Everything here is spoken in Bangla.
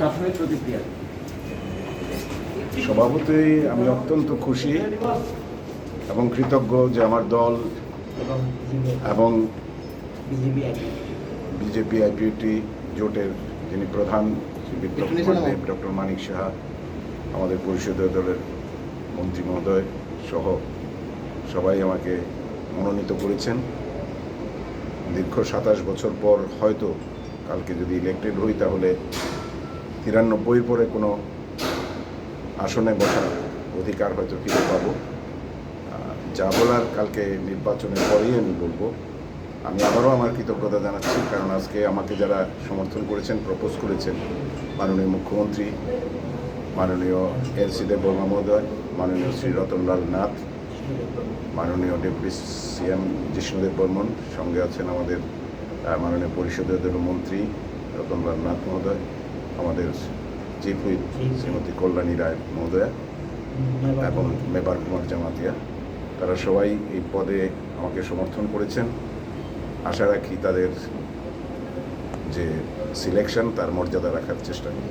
প্রাথমিক প্রতিক্রিয়া। স্বভাবতই আমি অত্যন্ত খুশি এবং কৃতজ্ঞ যে আমার দল এবং বিজেপি আইপিএটি জোটের যিনি প্রধান বিপ্লব কুমার দেব, ডক্টর মানিক সাহা, আমাদের পরিষদীয় দলের মন্ত্রী মহোদয় সহ সবাই আমাকে মনোনীত করেছেন। দীর্ঘ 27 বছর পর হয়তো কালকে যদি ইলেক্টেড হই তাহলে 93 পরে কোনো আসনে বসার অধিকার হয়তো ফিরে পাবো। যা বলার কালকে নির্বাচনের পরেই আমি বলবো। আমি আবারও আমার কৃতজ্ঞতা জানাচ্ছি, কারণ আজকে আমাকে যারা সমর্থন করেছেন, প্রপোজ করেছেন, মাননীয় মুখ্যমন্ত্রী, মাননীয় এল.সি. দেববর্মা মহোদয়, মাননীয় শ্রী রতনলাল নাথ, মাননীয় ডেপুটি সিএম জিষ্ণুদেব বর্মন, সঙ্গে আছেন আমাদের মাননীয় পরিষদীয় দলের মন্ত্রী রতনলাল নাথ মহোদয়, আমাদের চিফ হুইপ শ্রীমতী কল্যাণী রায় মহোদয়া এবং মেবার কুমার জামাতিয়া, তারা সবাই এই পদে আমাকে সমর্থন করেছেন। আশা রাখি তাদের যে সিলেকশন তার মর্যাদা রাখার চেষ্টা করব।